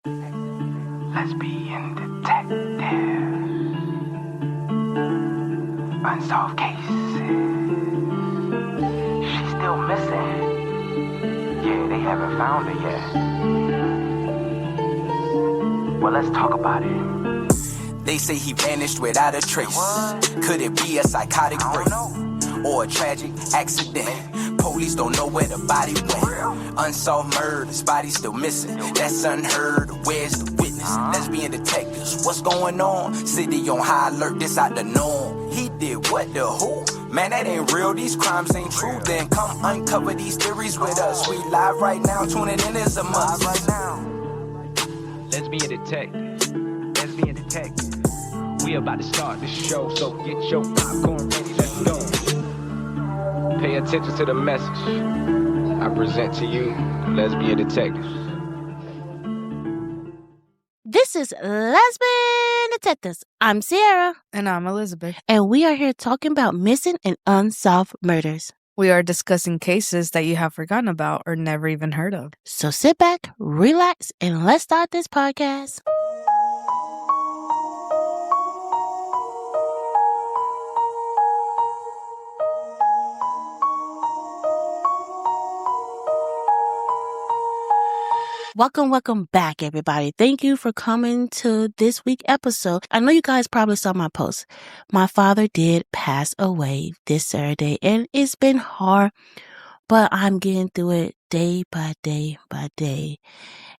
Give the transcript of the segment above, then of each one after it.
Lesbian Detectives. Unsolved cases. She's still missing. Yeah, they haven't found her yet. Well, let's talk about it. They say he vanished without a trace. Could it be a psychotic break or a tragic accident? Police don't know where the body went. Unsolved murders, body still missing. That's unheard. Where's the witness? Lesbian detectives, what's going on? City on high alert, this out the norm. He did what, the who? Man, that ain't real, these crimes ain't true. Then come uncover these theories with us. We live right now, tuning in is a must. Right now. Lesbian Detectives. Lesbian Detectives. We about to start the show, so get your popcorn ready, let's go. Pay attention to the message. I present to you Lesbian Detectives. This is Lesbian Detectives. I'm Sierra. And I'm Elizabeth. And we are here talking about missing and unsolved murders. We are discussing cases that you have forgotten about or never even heard of. So sit back, relax, and let's start this podcast. Welcome back, everybody. Thank you for coming to this week's episode. I know you guys probably saw my post. My father did pass away this Saturday, and it's been hard, but I'm getting through it day by day by day.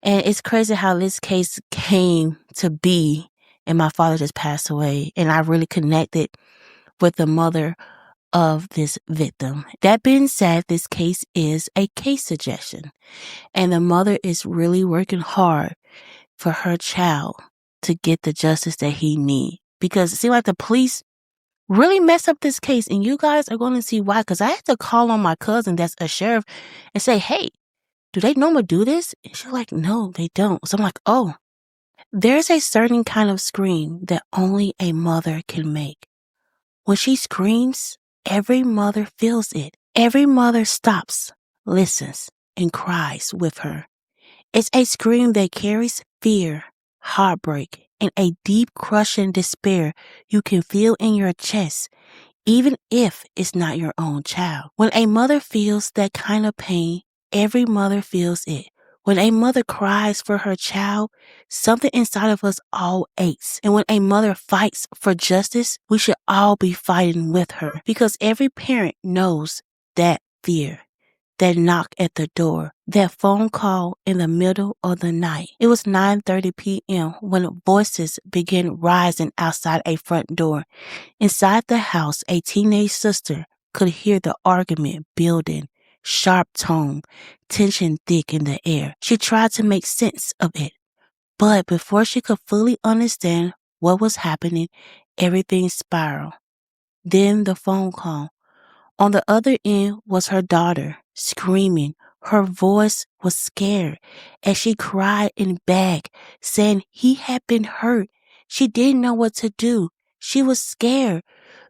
And it's crazy how this case came to be, and my father just passed away, and I really connected with the mother of this victim. That being said, this case is a case suggestion, and the mother is really working hard for her child to get the justice that he needs, because it seems like the police really messed up this case, and you guys are going to see why, because I had to call on my cousin that's a sheriff and say, hey, do they normally do this? And she's like, no, they don't. So I'm like, oh, there's a certain kind of scream that only a mother can make. When she screams, every mother feels it. Every mother stops, listens, and cries with her. It's a scream that carries fear, heartbreak, and a deep crushing despair you can feel in your chest, even if it's not your own child. When a mother feels that kind of pain, every mother feels it. When a mother cries for her child, something inside of us all aches. And when a mother fights for justice, we should all be fighting with her, because every parent knows that fear, that knock at the door, that phone call in the middle of the night. It was 9:30 p.m. when voices began rising outside a front door. Inside the house, a teenage sister could hear the argument building. Sharp tone, tension thick in the air. She tried to make sense of it, but before she could fully understand what was happening, everything spiraled. Then the phone call. On the other end was her daughter, screaming. Her voice was scared as she cried and begged, saying he had been hurt. She didn't know what to do. She was scared.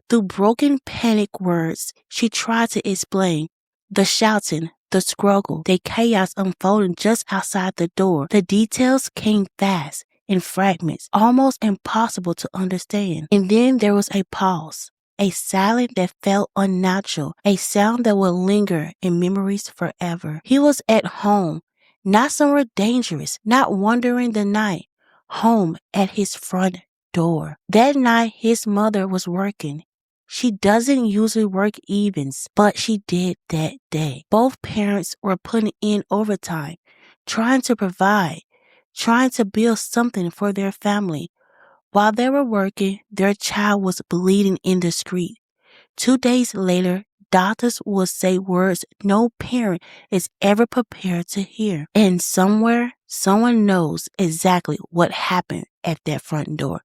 Through broken panic words, she tried to explain. The shouting, the struggle, the chaos unfolding just outside the door. The details came fast, in fragments, almost impossible to understand. And then there was a pause, a silence that felt unnatural, a sound that will linger in memories forever. He was at home, not somewhere dangerous, not wandering the night, home at his front door. That night, his mother was working. She doesn't usually work evens, but she did that day. Both parents were putting in overtime, trying to provide, trying to build something for their family. While they were working, their child was bleeding in the street. 2 days later, doctors would say words no parent is ever prepared to hear. And somewhere, someone knows exactly what happened at that front door.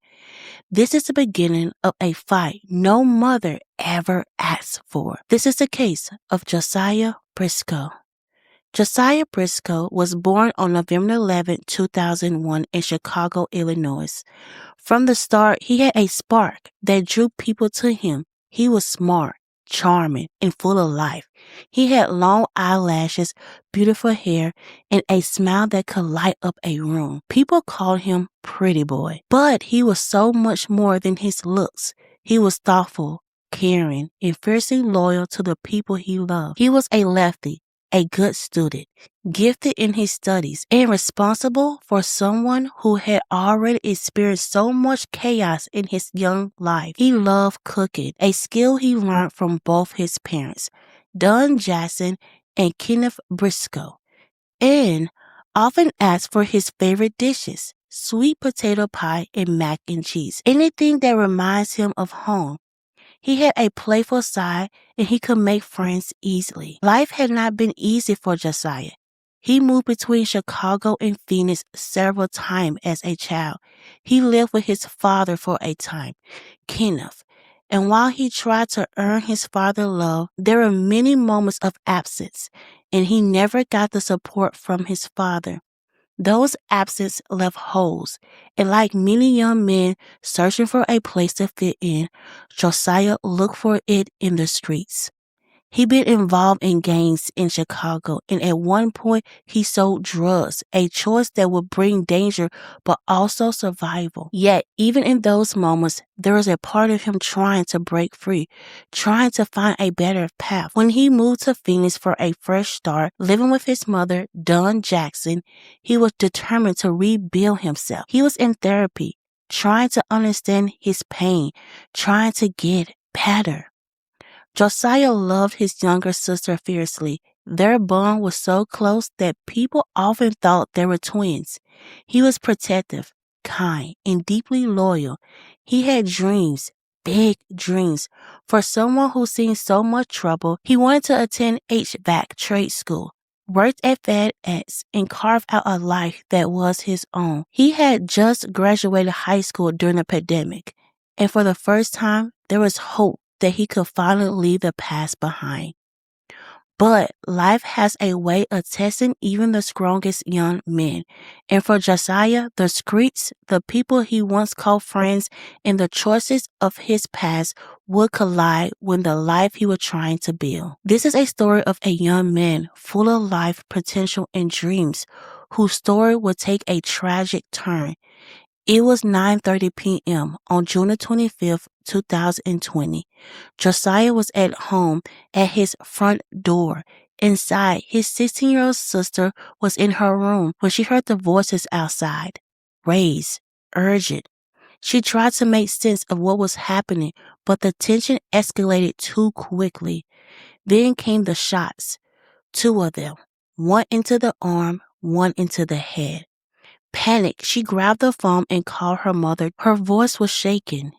This is the beginning of a fight no mother ever asked for. This is the case of Josiah Brisco. Josiah Brisco was born on November 11, 2001 in Chicago, Illinois. From the start, he had a spark that drew people to him. He was smart, charming, and full of life. He had long eyelashes, beautiful hair, and a smile that could light up a room. People called him Pretty Boy, but he was so much more than his looks. He was thoughtful, caring, and fiercely loyal to the people he loved. He was a lefty, a good student, gifted in his studies, and responsible for someone who had already experienced so much chaos in his young life. He loved cooking, a skill he learned from both his parents, Don Jackson and Kenneth Brisco, and often asked for his favorite dishes, sweet potato pie and mac and cheese, anything that reminds him of home. He had a playful side and he could make friends easily. Life had not been easy for Josiah. He moved between Chicago and Phoenix several times as a child. He lived with his father for a time, Kenneth. And while he tried to earn his father's love, there were many moments of absence, and he never got the support from his father. Those absences left holes, and like many young men searching for a place to fit in, Josiah looked for it in the streets. He'd been involved in gangs in Chicago, and at one point he sold drugs, a choice that would bring danger but also survival. Yet, even in those moments, there was a part of him trying to break free, trying to find a better path. When he moved to Phoenix for a fresh start, living with his mother, Dawn Jackson, he was determined to rebuild himself. He was in therapy, trying to understand his pain, trying to get better. Josiah loved his younger sister fiercely. Their bond was so close that people often thought they were twins. He was protective, kind, and deeply loyal. He had dreams, big dreams. For someone who's seen so much trouble, he wanted to attend HVAC trade school, worked at FedEx, and carved out a life that was his own. He had just graduated high school during the pandemic, and for the first time, there was hope that he could finally leave the past behind. But life has a way of testing even the strongest young men. And for Josiah, the streets, the people he once called friends, and the choices of his past would collide with the life he was trying to build. This is a story of a young man full of life potential and dreams, whose story would take a tragic turn. It was 9:30 p.m. on June 25th, 2020. Josiah was at home at his front door. Inside, his 16-year-old sister was in her room when she heard the voices outside. Raised, urgent. She tried to make sense of what was happening, but the tension escalated too quickly. Then came the shots. 2 of them. One into the arm, one into the head. Panicked, she grabbed the phone and called her mother. Her voice was shaking,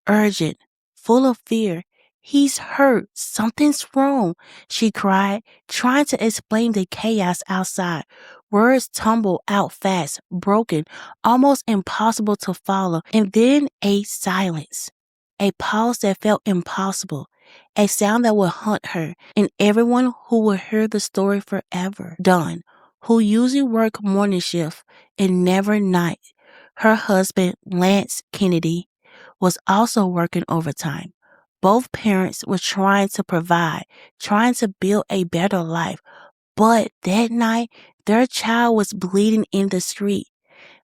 urgent, full of fear. "He's hurt. Something's wrong," she cried, trying to explain the chaos outside. Words tumbled out fast, broken, almost impossible to follow. And then a silence. A pause that felt impossible. A sound that would haunt her and everyone who would hear the story forever. Dawn, who usually worked morning shift and never night. Her husband, Lance Kennedy, was also working overtime. Both parents were trying to provide, trying to build a better life. But that night, their child was bleeding in the street.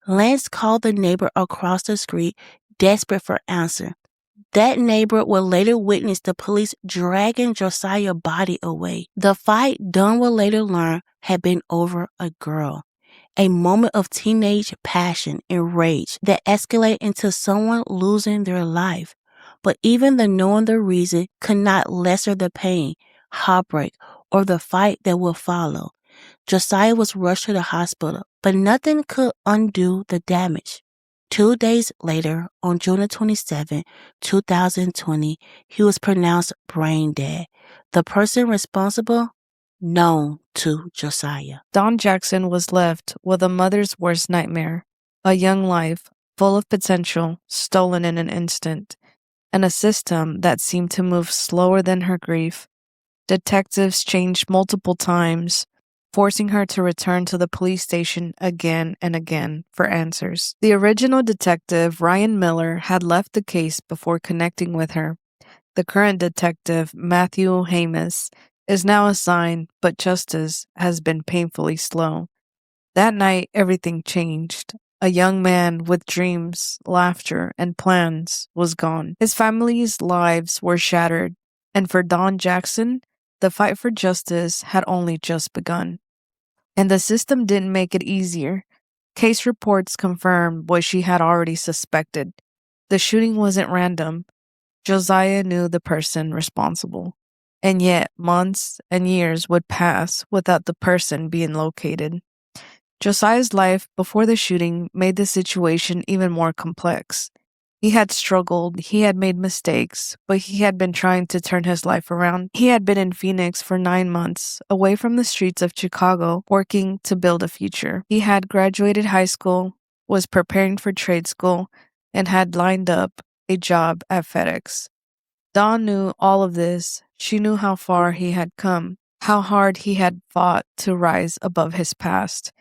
Lance called the neighbor across the street, desperate for answer. That neighbor would later witness the police dragging Josiah's body away. The fight, Dunn would later learn, had been over a girl. A moment of teenage passion and rage that escalated into someone losing their life. But even the knowing the reason could not lessen the pain, heartbreak, or the fight that would follow. Josiah was rushed to the hospital, but nothing could undo the damage. 2 days later, on June 27, 2020, he was pronounced brain dead. The person responsible? Known to Josiah. Dawn Jackson was left with a mother's worst nightmare, a young life full of potential stolen in an instant, and a system that seemed to move slower than her grief. Detectives changed multiple times, forcing her to return to the police station again and again for answers. The original detective, Ryan Miller, had left the case before connecting with her. the current detective, Matthew Hamas, is now assigned, but justice has been painfully slow. That night, everything changed. A young man with dreams, laughter, and plans was gone. His family's lives were shattered, and for Don Jackson, the fight for justice had only just begun. And the system didn't make it easier. Case reports confirmed what she had already suspected. The shooting wasn't random. Josiah knew the person responsible. And yet, months and years would pass without the person being located. Josiah's life before the shooting made the situation even more complex. He had struggled, he had made mistakes, but he had been trying to turn his life around. He had been in Phoenix for 9 months, away from the streets of Chicago, working to build a future. He had graduated high school, was preparing for trade school, and had lined up a job at FedEx. Dawn knew all of this. She knew how far he had come, how hard he had fought to rise above his past.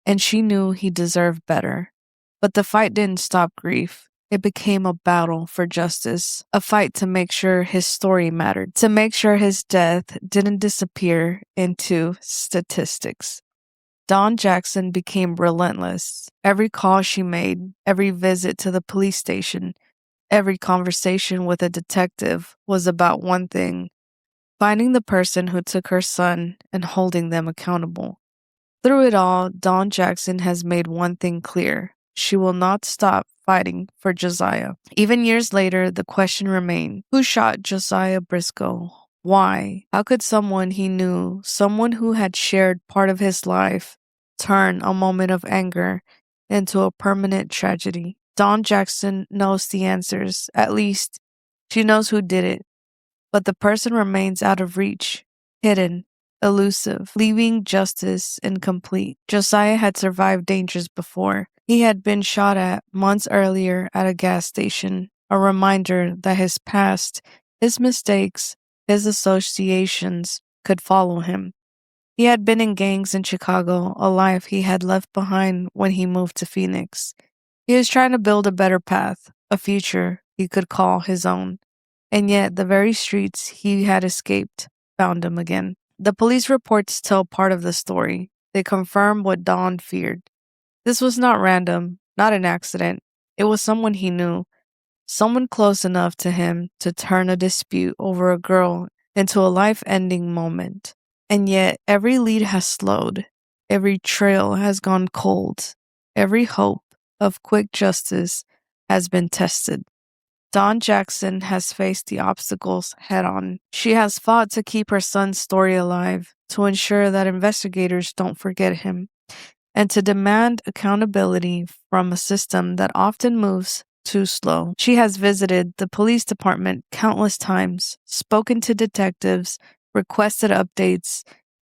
And she knew he deserved better. But the fight didn't stop grief. It became a battle for justice, a fight to make sure his story mattered, to make sure his death didn't disappear into statistics. Dawn Jackson became relentless. Every call she made, every visit to the police station, every conversation with a detective was about one thing: finding the person who took her son and holding them accountable. Through it all, Dawn Jackson has made one thing clear: she will not stop fighting for Josiah. Even years later, the question remained: who shot Josiah Brisco? Why? How could someone he knew, someone who had shared part of his life, turn a moment of anger into a permanent tragedy? Dawn Jackson knows the answers. At least, she knows who did it. But the person remains out of reach, hidden, elusive, leaving justice incomplete. Josiah had survived dangers before. He had been shot at months earlier at a gas station, a reminder that his past, his mistakes, his associations could follow him. He had been in gangs in Chicago, a life he had left behind when he moved to Phoenix. He was trying to build a better path, a future he could call his own. And yet, the very streets he had escaped found him again. The police reports tell part of the story. They confirm what Dawn feared. This was not random, not an accident. It was someone he knew, someone close enough to him to turn a dispute over a girl into a life-ending moment. And yet, every lead has slowed. Every trail has gone cold. Every hope of quick justice has been tested. Dawn Jackson has faced the obstacles head on. She has fought to keep her son's story alive, to ensure that investigators don't forget him, and to demand accountability from a system that often moves too slow. She has visited the police department countless times, spoken to detectives, requested updates,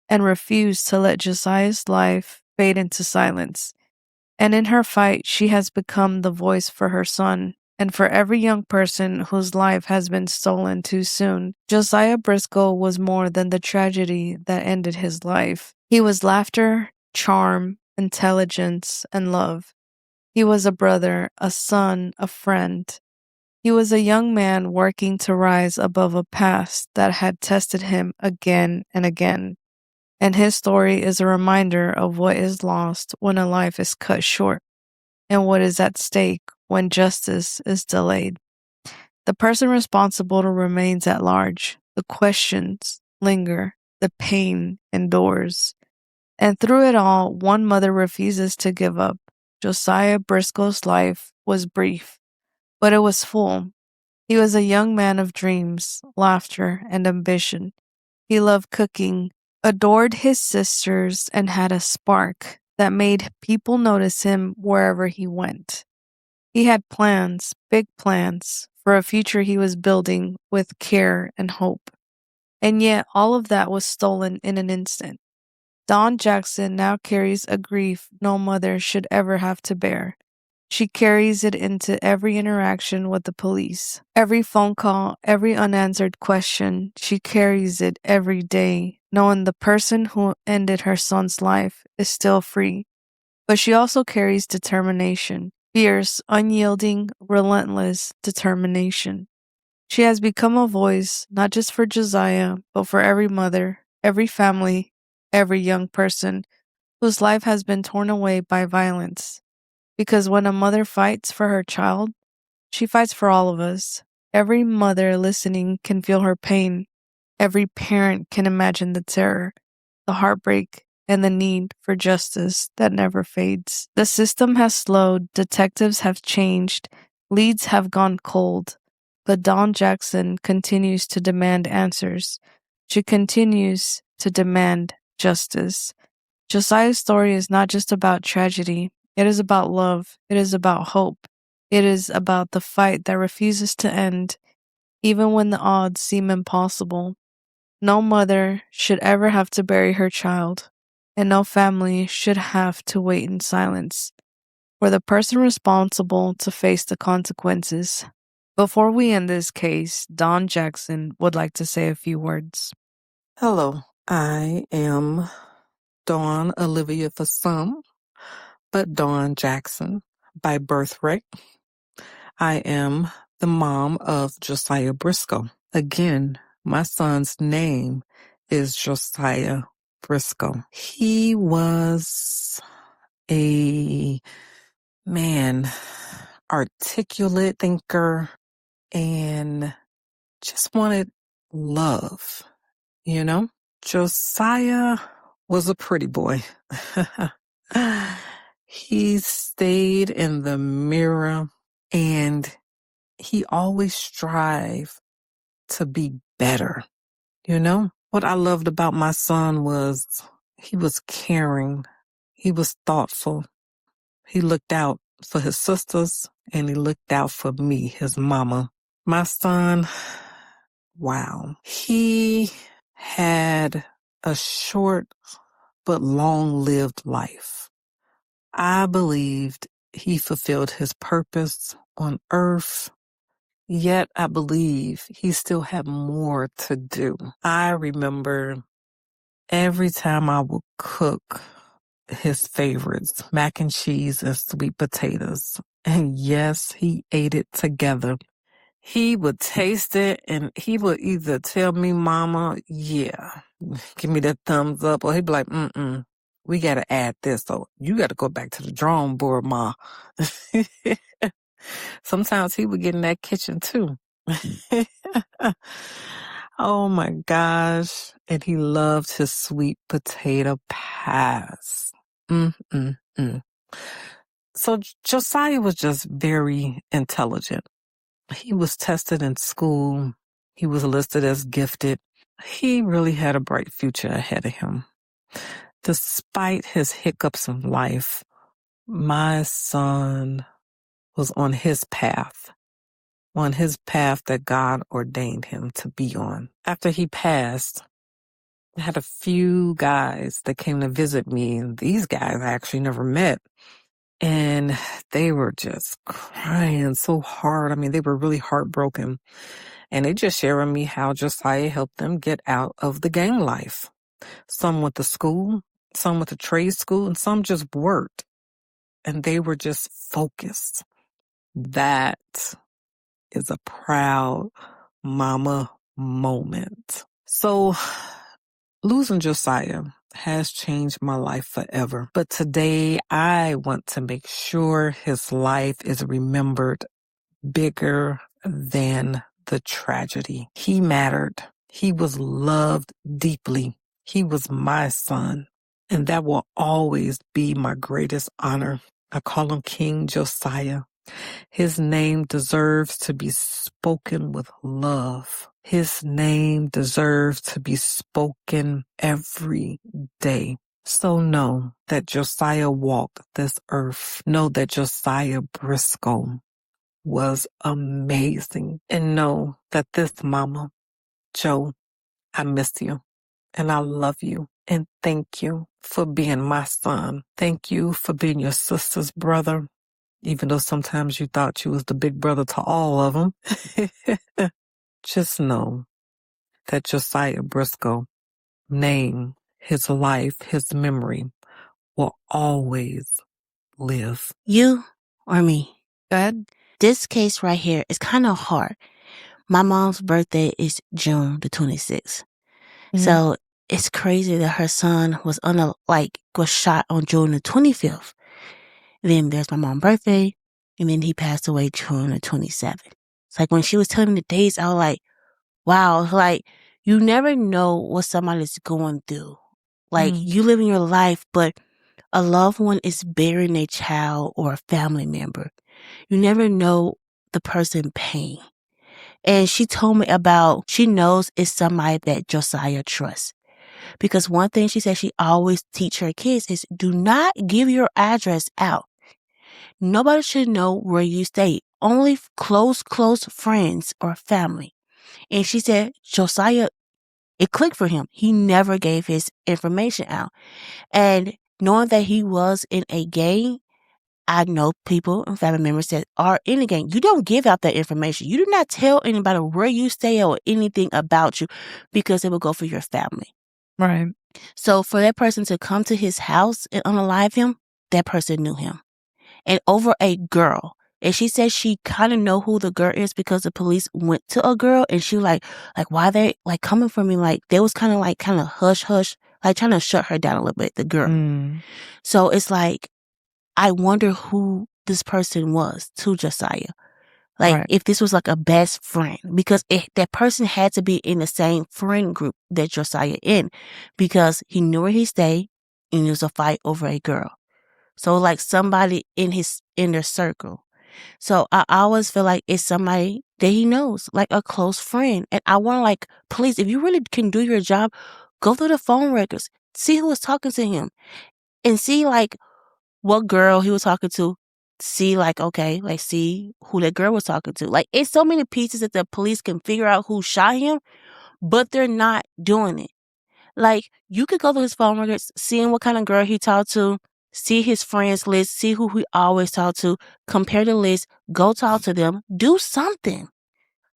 and refused to let Josiah's life fade into silence. And in her fight, she has become the voice for her son and for every young person whose life has been stolen too soon. Josiah Brisco was more than the tragedy that ended his life. He was laughter, charm, intelligence, and love. He was a brother, a son, a friend. He was a young man working to rise above a past that had tested him again and again. And his story is a reminder of what is lost when a life is cut short, and what is at stake when justice is delayed. The person responsible remains at large. The questions linger. The pain endures. And through it all, one mother refuses to give up. Josiah Brisco's life was brief, but it was full. He was a young man of dreams, laughter, and ambition. He loved cooking, adored his sisters, and had a spark that made people notice him wherever he went. He had plans, big plans, for a future he was building with care and hope. And yet, all of that was stolen in an instant. Dawn Jackson now carries a grief no mother should ever have to bear. She carries it into every interaction with the police. Every phone call, every unanswered question, she carries it every day, knowing the person who ended her son's life is still free. But she also carries determination, fierce, unyielding, relentless determination. She has become a voice not just for Josiah, but for every mother, every family, every young person whose life has been torn away by violence. Because when a mother fights for her child, she fights for all of us. Every mother listening can feel her pain. Every parent can imagine the terror, the heartbreak, and the need for justice that never fades. The system has slowed, detectives have changed, leads have gone cold, but Dawn Jackson continues to demand answers. She continues to demand justice. Josiah's story is not just about tragedy, it is about love, it is about hope, it is about the fight that refuses to end, even when the odds seem impossible. No mother should ever have to bury her child, and no family should have to wait in silence for the person responsible to face the consequences. Before we end this case, Dawn Jackson would like to say a few words. Hello, I am Dawn Olivia for some, but Dawn Jackson by birthright. I am the mom of Josiah Brisco. Again, my son's name is Josiah Brisco. He was a articulate thinker and just wanted love, you know? Josiah was a pretty boy. He stayed in the mirror and he always strived to be better. You know, what I loved about my son was he was caring. He was thoughtful. He looked out for his sisters and he looked out for me, his mama. My son, wow, he had a short but long-lived life. I believed he fulfilled his purpose on earth, yet I believe he still had more to do. I remember every time I would cook his favorites, mac and cheese and sweet potatoes, and yes, he ate it together. He would taste it and he would either tell me, Mama, yeah, give me that thumbs up, or he'd be like, we got to add this. So you got to go back to the drawing board, Ma. Sometimes he would get in that kitchen too. Oh my gosh. And he loved his sweet potato pies. So Josiah was just very intelligent. He was tested in school. He was listed as gifted. He really had a bright future ahead of him. Despite his hiccups in life, my son was on his path that God ordained him to be on. After he passed, I had a few guys that came to visit me, and these guys I actually never met. And they were just crying so hard. I mean, they were really heartbroken. And they just shared with me how Josiah helped them get out of the gang life. Some went to school, some went to trade school, and some just worked. And they were just focused. That is a proud mama moment. So losing Josiah has changed my life forever. But today I want to make sure his life is remembered bigger than the tragedy. He mattered. He was loved deeply. He was my son. And that will always be my greatest honor. I call him King Josiah. His name deserves to be spoken with love. His name deserves to be spoken every day. So know that Josiah walked this earth. Know that Josiah Brisco was amazing. And know that this mama, Joe, I miss you and I love you. And thank you for being my son. Thank you for being your sister's brother, even though sometimes you thought you was the big brother to all of them. Just know that Josiah Brisco name, his life, his memory will always live. You or me? Go ahead. This case right here is kind of hard, My mom's birthday is June the 26th. Mhm. So it's crazy that her son was was shot on June the 25th. Then there's my mom's birthday, and then he passed away June the 27th. It's like when she was telling me the dates, I was like, wow, like you never know what somebody's going through. Like Mm. you living your life, but a loved one is burying a child or a family member. You never know the person pain. And she told me about, she knows it's somebody that Josiah trusts. Because one thing she said she always teach her kids is do not give your address out. Nobody should know where you stay. Only close friends or family. And she said Josiah, it clicked for him. He never gave his information out. And knowing that he was in a gang, I know people and family members that are in the gang. You don't give out that information. You do not tell anybody where you stay or anything about you because it will go for your family. Right. So for that person to come to his house and unalive him, that person knew him. And over a girl. And she said she kind of know who the girl is because the police went to a girl and she was like, why they like coming for me? Like they was kind of hush, like trying to shut her down a little bit, the girl. Mm. So it's like, I wonder who this person was to Josiah. Like Right. if this was like a best friend, because that person had to be in the same friend group that Josiah in, because he knew where he stayed and it was a fight over a girl. So like somebody in his inner circle. So I always feel like it's somebody that he knows, like a close friend. And I want to like, please, if you really can do your job, go through the phone records, see who was talking to him and see like what girl he was talking to. See like, okay, like see who that girl was talking to. Like it's so many pieces that the police can figure out who shot him, but they're not doing it. Like you could go through his phone records, seeing what kind of girl he talked to, see his friends list, see who he always talked to, compare the list, go talk to them, do something.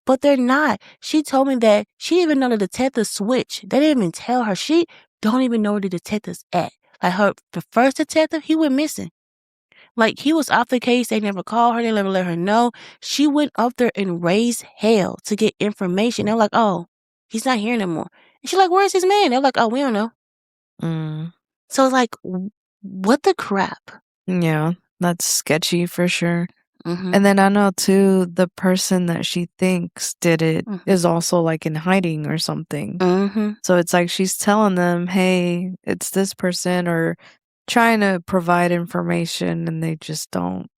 But they're not. She told me that she didn't even know the detective switch. They didn't even tell her. She don't even know where the detective's at. Like the first detective, he went missing. Like he was off the case. They never called her. They never let her know. She went up there and raised hell to get information. They're like, oh, he's not here anymore. And she's like, where's his man? They're like, oh, we don't know. Mm. So it's like, what the crap? Yeah, that's sketchy for sure. Mm-hmm. And then I know too, the person that she thinks did it is Mhm. also like in hiding or something. Mm-hmm. So it's like she's telling them, hey, it's this person, or trying to provide information, and they just don't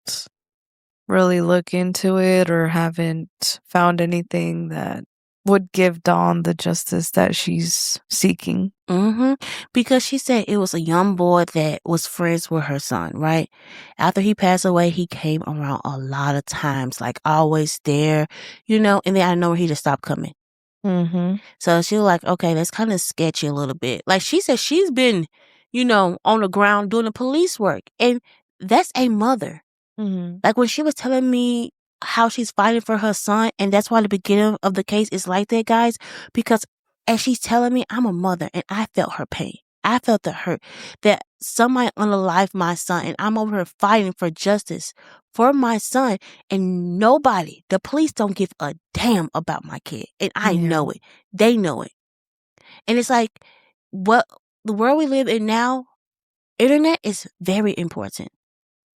really look into it or haven't found anything that would give Dawn the justice that she's seeking. Mm-hmm. Because she said it was a young boy that was friends with her son, right? After he passed away, he came around a lot of times, like always there, and then I know he just stopped coming. Mm-hmm. So she was like, okay, that's kind of sketchy a little bit. Like she said she's been, on the ground doing the police work. And that's a mother. Mm-hmm. Like when she was telling me how she's fighting for her son, and that's why the beginning of the case is like that, guys, because as she's telling me, I'm a mother and I felt her pain. I felt the hurt that somebody unalived my son, and I'm over here fighting for justice for my son, and nobody, the police don't give a damn about my kid. And I know it. They know it. And it's like, what the world we live in now, internet is very important.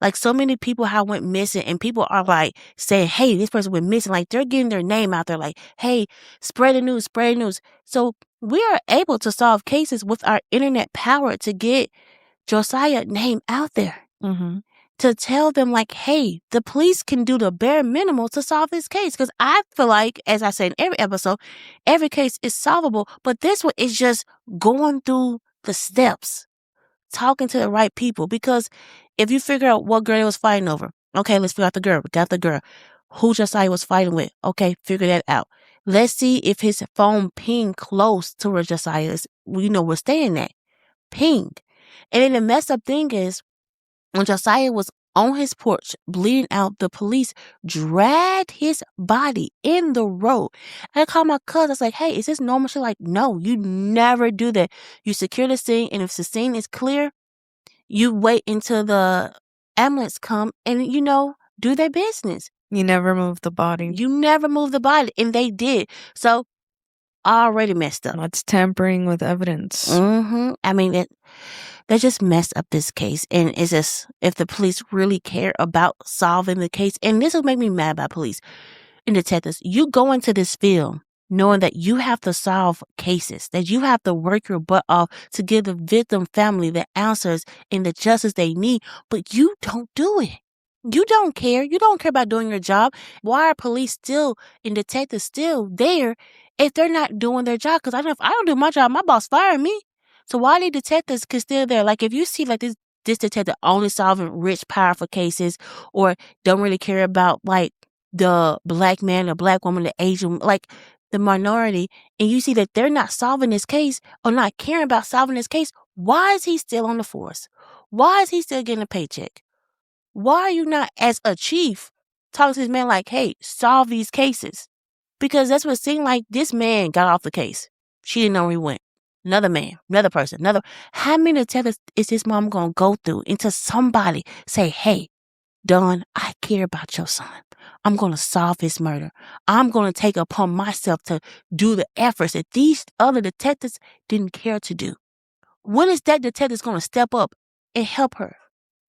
Like so many people have went missing, and people are like saying, hey, this person went missing. Like they're getting their name out there like, hey, spread the news, spread the news. So we are able to solve cases with our internet power to get Josiah's name out there. Mm-hmm. To tell them like, hey, the police can do the bare minimal to solve this case. Because I feel like, as I say in every episode, every case is solvable. But this one is just going through the steps, talking to the right people. Because if you figure out what girl he was fighting over, okay, let's figure out the girl. We got the girl. Who Josiah was fighting with. Okay, figure that out. Let's see if his phone pinged close to where Josiah is, we're staying at. Ping. And then the messed up thing is, when Josiah was on his porch bleeding out, the police dragged his body in the road. And I called my cousin. I was like, hey, is this normal? She's like, no, you never do that. You secure the scene, and if the scene is clear, you wait until the ambulance come and, do their business. You never moved the body. You never moved the body, and they did. So, already messed up. That's tampering with evidence. I mean, they just messed up this case. And it's just, if the police really care about solving the case, and this will make me mad about police and detectives, you go into this field knowing that you have to solve cases, that you have to work your butt off to give the victim family the answers and the justice they need, but you don't do it. You don't care. You don't care about doing your job. Why are police still and detectives still there if they're not doing their job? Because I know if I don't do my job, my boss fired me. So why are these detectives still there? Like, if you see like this detective only solving rich, powerful cases, or don't really care about like the black man, the black woman, the Asian, like the minority, and you see that they're not solving this case or not caring about solving this case, why is he still on the force? Why is he still getting a paycheck? Why are you not, as a chief, talking to this man like, hey, solve these cases? Because that's what it seemed like. This man got off the case. She didn't know where he went. Another man, another person, another. How many detectives is this mom going to go through until somebody say, hey, Don, I care about your son. I'm going to solve his murder. I'm going to take upon myself to do the efforts that these other detectives didn't care to do. When is that detective going to step up and help her?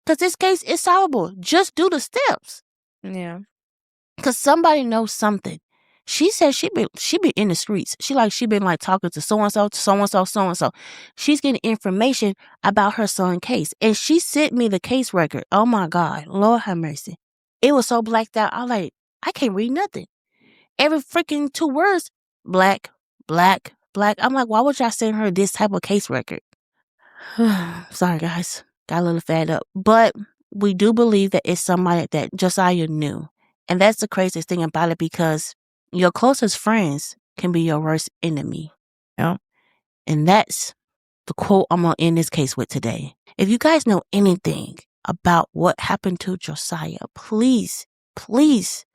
Because this case is solvable. Just do the steps. Yeah. Because somebody knows something. She said she been in the streets. She been like talking to so-and-so, so-and-so, so-and-so. She's getting information about her son's case. And she sent me the case record. Oh my God. Lord have mercy. It was so blacked out. I like, I can't read nothing. Every freaking 2 words, black, black, black. I'm like, why would y'all send her this type of case record? Sorry, guys. Got a little fed up. But we do believe that it's somebody that Josiah knew. And that's the craziest thing about it, because your closest friends can be your worst enemy. Yeah. And that's the quote I'm going to end this case with today. If you guys know anything about what happened to Josiah, please, please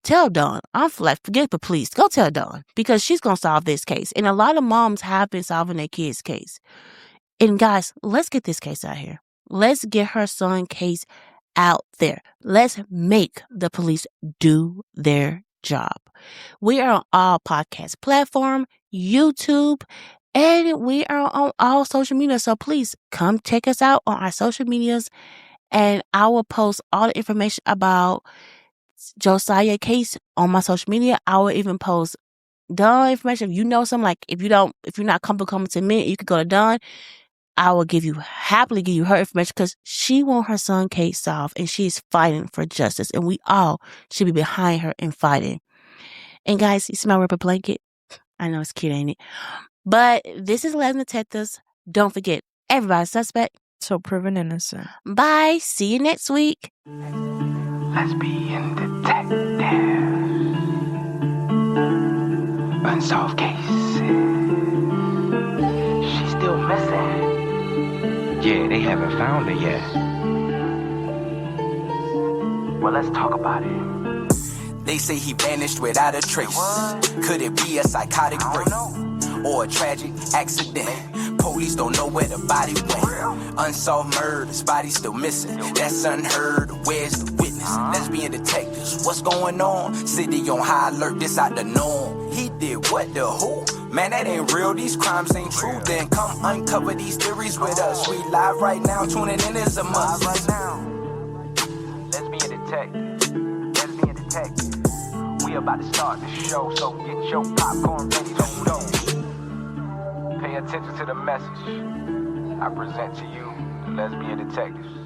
tell Dawn. I'm like, forget the police. Go tell Dawn, because she's going to solve this case. And a lot of moms have been solving their kids' case. And guys, let's get this case out here. Let's get her son case out there. Let's make the police do their job. We are on all podcast platforms, YouTube, and we are on all social media. So please come check us out on our social medias, and I will post all the information about Josiah case on my social media. I will even post Dawn information. If you know something, like if you're not comfortable coming to me, you could go to Dawn. I will happily give you her information, because she wants her son case solved, and she's fighting for justice, and we all should be behind her and fighting. And guys, you see my rubber blanket? I know it's cute, ain't it? But this is Lesbian Detectives. Don't forget, everybody's suspect, so proven innocent. Bye. See you next week. Lesbian Detectives. Unsolved cases. She's still missing. Yeah, they haven't found her yet. Well, let's talk about it. They say he vanished without a trace. Could it be a psychotic break or a tragic accident? Police don't know where the body went. Unsolved murders, body still missing. That's unheard. Where's the witness? Lesbian detectives, what's going on? City on high alert, this out the norm. He did what, the who? Man, that ain't real, these crimes ain't true. Then come uncover these theories with us. We live right now, tuning in is a must. Lesbian Detectives. Lesbian Detectives. We about to start the show, so get your popcorn ready, let's go. Pay attention to the message I present to you, the Lesbian Detectives.